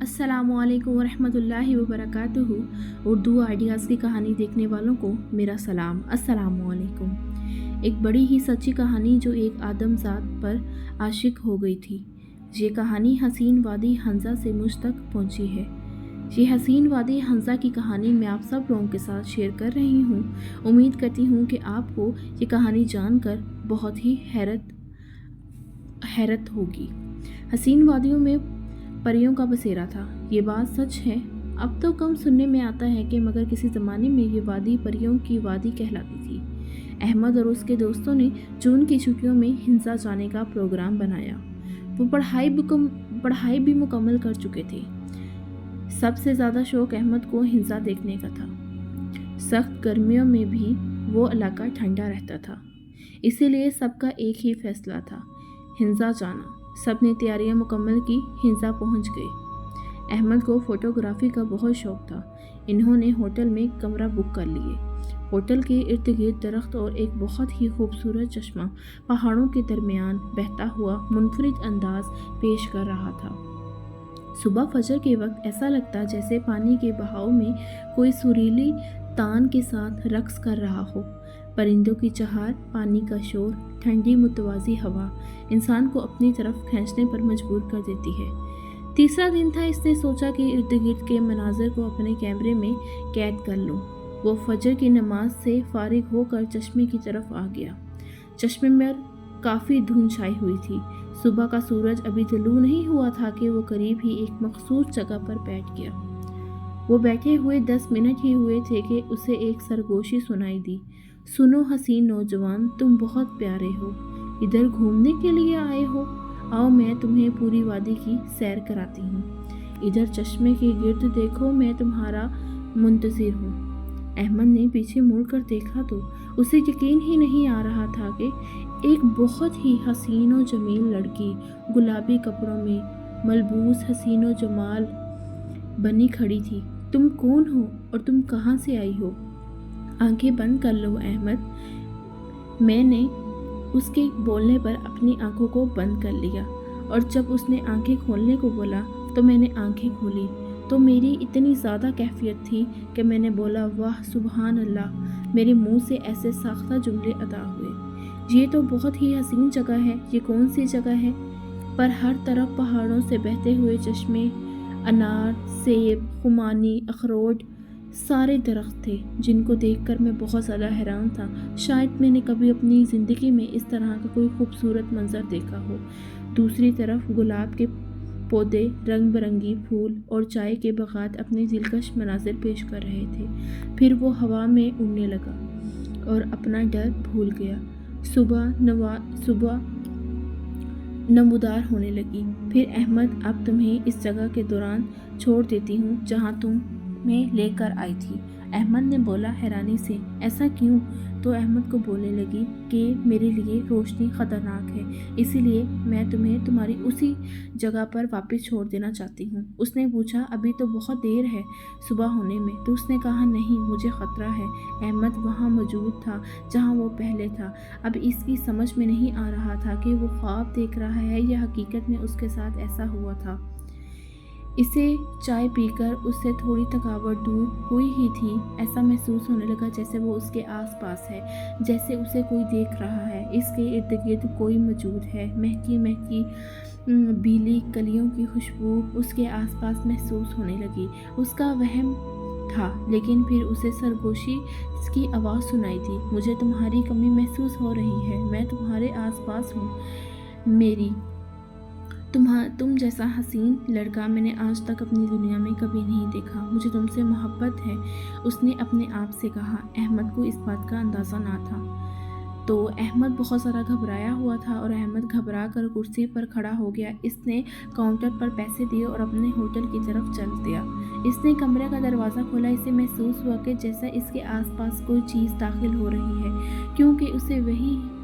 अस्सलामुअलैकुम वरहमतुल्लाहि वबरकातुहू। उर्दू आइडियाज़ की कहानी देखने वालों को मेरा सलाम। अस्सलामुअलैकुम। एक बड़ी ही सच्ची कहानी जो एक आदमजात पर आशिक हो गई थी। ये कहानी हसीन वादी हंसा से मुझ तक पहुंची है। ये हसीन वादी हंसा की कहानी मैं आप सब लोगों के साथ शेयर कर रही हूँ। उम्मीद करती हूँ कि आपको ये कहानी जानकर बहुत ही हैरत होगी। हसीन वादियों में परियों का बसेरा था। ये बात सच है। अब तो कम सुनने में आता है कि मगर किसी ज़माने में ये वादी परियों की वादी कहलाती थी। अहमद और उसके दोस्तों ने जून की छुट्टियों में हिंसा जाने का प्रोग्राम बनाया। वो पढ़ाई भी मुकम्मल कर चुके थे। सबसे ज़्यादा शौक अहमद को हिंसा देखने का था। सख्त गर्मियों में भी वो इलाका ठंडा रहता था, इसीलिए सबका एक ही फैसला था, हिंसा जाना। सब ने तैयारियां मुकम्मल की, हिंसा पहुंच गए। अहमद को फ़ोटोग्राफी का बहुत शौक था। इन्होंने होटल में कमरा बुक कर लिए। होटल के इर्द गिर्द दरख्त और एक बहुत ही खूबसूरत चश्मा पहाड़ों के दरमियान बहता हुआ मुनफरिद अंदाज पेश कर रहा था। सुबह फजर के वक्त ऐसा लगता जैसे पानी के बहाव में कोई सुरीली तान के साथ रक्स कर रहा हो। परिंदों की चहार, पानी का शोर, ठंडी मुतवाज़ी हवा इंसान को अपनी तरफ खींचने पर मजबूर कर देती है। तीसरा दिन था। इसने सोचा कि इर्द गिर्द के मनाजर को अपने कैमरे में कैद कर लूं। वो फजर की नमाज से फारिग होकर चश्मे की तरफ आ गया। चश्मे में काफ़ी धुंध छाई हुई थी। सुबह का सूरज अभी तुलू नहीं हुआ था कि वो करीब ही एक मखसूस जगह पर बैठ गया। वो बैठे हुए 10 मिनट ही हुए थे कि उसे एक सरगोशी सुनाई दी। सुनो हसीन नौजवान, तुम बहुत प्यारे हो। इधर घूमने के लिए आए हो? आओ मैं तुम्हें पूरी वादी की सैर कराती हूँ। इधर चश्मे के गिर्द देखो, मैं तुम्हारा मुंतज़िर हूँ। अहमद ने पीछे मुड़कर देखा तो उसे यकीन ही नहीं आ रहा था कि एक बहुत ही हसीन और जमील लड़की गुलाबी कपड़ों में मलबूस हसीन और जमाल बनी खड़ी थी। तुम कौन हो और तुम कहाँ से आई हो? आंखें बंद कर लो अहमद। मैंने उसके बोलने पर अपनी आंखों को बंद कर लिया और जब उसने आंखें खोलने को बोला तो मैंने आंखें खोली तो मेरी इतनी ज़्यादा कैफियत थी कि मैंने बोला, वाह सुबहान अल्लाह। मेरे मुंह से ऐसे साख्ता जुमले अदा हुए। ये तो बहुत ही हसीन जगह है। ये कौन सी जगह है? पर हर तरफ पहाड़ों से बहते हुए चश्मे, अनार, सेब, खुमानी, अखरोट, सारे दरख्त थे जिनको देखकर मैं बहुत ज़्यादा हैरान था। शायद मैंने कभी अपनी ज़िंदगी में इस तरह का कोई खूबसूरत मंजर देखा हो। दूसरी तरफ गुलाब के पौधे, रंग बिरंगी फूल और चाय के बागात अपने दिलकश मनाजिर पेश कर रहे थे। फिर वो हवा में उड़ने लगा और अपना डर भूल गया। सुबह नमूदार होने लगी। फिर अहमद, अब तुम्हें इस जगह के दौरान छोड़ देती हूँ जहाँ तुम में लेकर आई थी। अहमद ने बोला हैरानी से, ऐसा क्यों? तो अहमद को बोलने लगी कि मेरे लिए रोशनी ख़तरनाक है, इसीलिए मैं तुम्हें तुम्हारी उसी जगह पर वापस छोड़ देना चाहती हूँ। उसने पूछा, अभी तो बहुत देर है सुबह होने में। तो उसने कहा, नहीं, मुझे ख़तरा है। अहमद वहाँ मौजूद था जहाँ वो पहले था। अब इसकी समझ में नहीं आ रहा था कि वो ख्वाब देख रहा है या हकीकत में उसके साथ ऐसा हुआ था। इसे चाय पीकर उससे थोड़ी थकावट दूर हुई ही थी। ऐसा महसूस होने लगा जैसे वो उसके आसपास है, जैसे उसे कोई देख रहा है। इसके इर्द गिर्द कोई मौजूद है। महकी महकी बीली कलियों की खुशबू उसके आसपास महसूस होने लगी। उसका वहम था, लेकिन फिर उसे सरगोशी की आवाज़ सुनाई दी। मुझे तुम्हारी कमी महसूस हो रही है। मैं तुम्हारे आसपास हूँ। तुम जैसा हसीन लड़का मैंने आज तक अपनी दुनिया में कभी नहीं देखा। मुझे तुमसे मोहब्बत है, उसने अपने आप से कहा। अहमद को इस बात का अंदाज़ा ना था। तो अहमद बहुत ज़्यादा घबराया हुआ था और अहमद घबरा कर कुर्सी पर खड़ा हो गया। इसने काउंटर पर पैसे दिए और अपने होटल की तरफ चल दिया। इसने कमरे का दरवाज़ा खोला। इसे महसूस हुआ कि जैसा इसके आसपास कोई चीज़ दाखिल हो रही है, क्योंकि उसे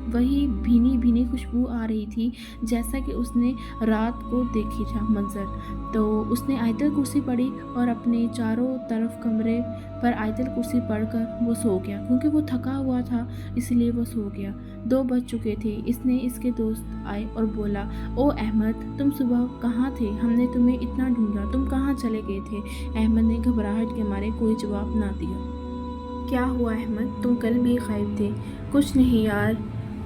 वही भीनी भीनी खुशबू आ रही थी जैसा कि उसने रात को देखी था मंजर। तो उसने आयतल कुर्सी पढ़ी और अपने चारों तरफ कमरे पर आयतल कुर्सी पढ़कर वो सो गया। क्योंकि वो थका हुआ था इसलिए वो सो गया। 2 बज चुके थे। इसने इसके दोस्त आए और बोला, ओ अहमद, तुम सुबह कहाँ थे? हमने तुम्हें इतना ढूंढा, तुम कहाँ चले गए थे? अहमद ने घबराहट के मारे कोई जवाब ना दिया। क्या हुआ अहमद, तुम कल भी गायब थे? कुछ नहीं यार,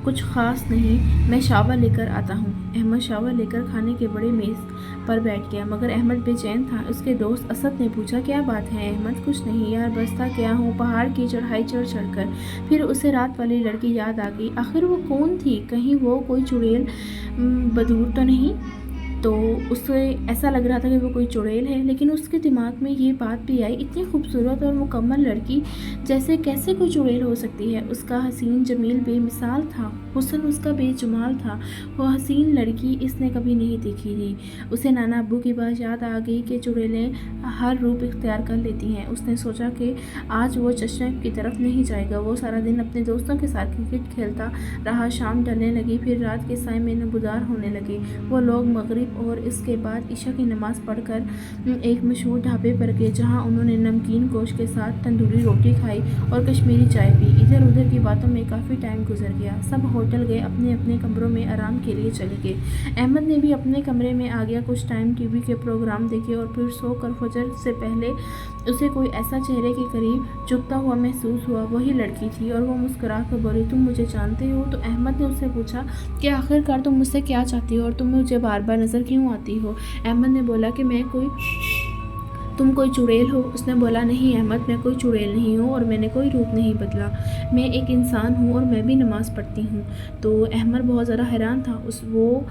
कुछ ख़ास नहीं, मैं शावर लेकर आता हूँ। अहमद शावर लेकर खाने के बड़े मेज़ पर बैठ गया, मगर अहमद बेचैन था। उसके दोस्त असद ने पूछा, क्या बात है अहमद? कुछ नहीं यार, बस था क्या हूँ, पहाड़ की चढ़ाई चढ़ कर। फिर उसे रात वाली लड़की याद आ गई। आखिर वो कौन थी? कहीं वो कोई चुड़ैल बदूर तो नहीं? तो उसे ऐसा लग रहा था कि वो कोई चुड़ैल है, लेकिन उसके दिमाग में ये बात भी आई, इतनी खूबसूरत और मुकम्मल लड़की जैसे कैसे कोई चुड़ैल हो सकती है? उसका हसीन जमील बेमिसाल था, हुस्न उसका बेजुमाल था। वो हसीन लड़की इसने कभी नहीं देखी थी। उसे नाना अब्बू की बात याद आ गई कि चुड़ैलें हर रूप इख्तियार कर लेती हैं। उसने सोचा कि आज वो चश्मे की तरफ नहीं जाएगा। वो सारा दिन अपने दोस्तों के साथ क्रिकेट खेलता रहा। शाम ढलने लगी, फिर रात के साए में नबूदार होने लगे। वो लोग मगरिब और इसके बाद ईशा की नमाज़ पढ़कर एक मशहूर ढाबे पर गए, जहाँ उन्होंने नमकीन गोश्त के साथ तंदूरी रोटी खाई और कश्मीरी चाय पी। इधर उधर की बातों में काफ़ी टाइम गुजर गया। सब होटल गए, अपने अपने कमरों में आराम के लिए चले गए। अहमद ने भी अपने कमरे में आ गया। कुछ टाइम टीवी के प्रोग्राम देखे और फिर सोकर फजर से पहले उसे कोई ऐसा चेहरे के करीब झुकता हुआ महसूस हुआ। वही लड़की थी और वो मुस्कुरा कर बोली, तुम मुझे जानते हो? तो अहमद ने उससे पूछा कि आखिरकार तुम मुझसे क्या चाहती हो और तुम मुझे बार बार नज़र क्यों आती हो? अहमद ने बोला कि तुम कोई चुड़ैल हो? उसने बोला, नहीं अहमद, मैं कोई चुड़ैल नहीं हूँ और मैंने कोई रूप नहीं बदला। मैं एक इंसान हूँ और मैं भी नमाज़ पढ़ती हूँ। तो अहमद बहुत ज़्यादा हैरान था। वो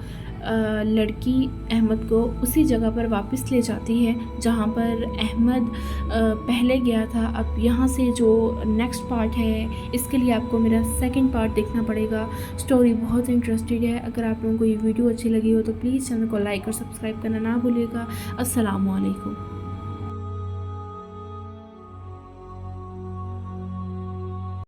लड़की अहमद को उसी जगह पर वापस ले जाती है जहाँ पर अहमद पहले गया था। अब यहाँ से जो नेक्स्ट पार्ट है, इसके लिए आपको मेरा सेकंड पार्ट देखना पड़ेगा। स्टोरी बहुत इंटरेस्टिंग है। अगर आप लोगों को ये वीडियो अच्छी लगी हो तो प्लीज़ चैनल को लाइक और सब्सक्राइब करना ना भूलिएगा। अस्सलाम वालेकुम।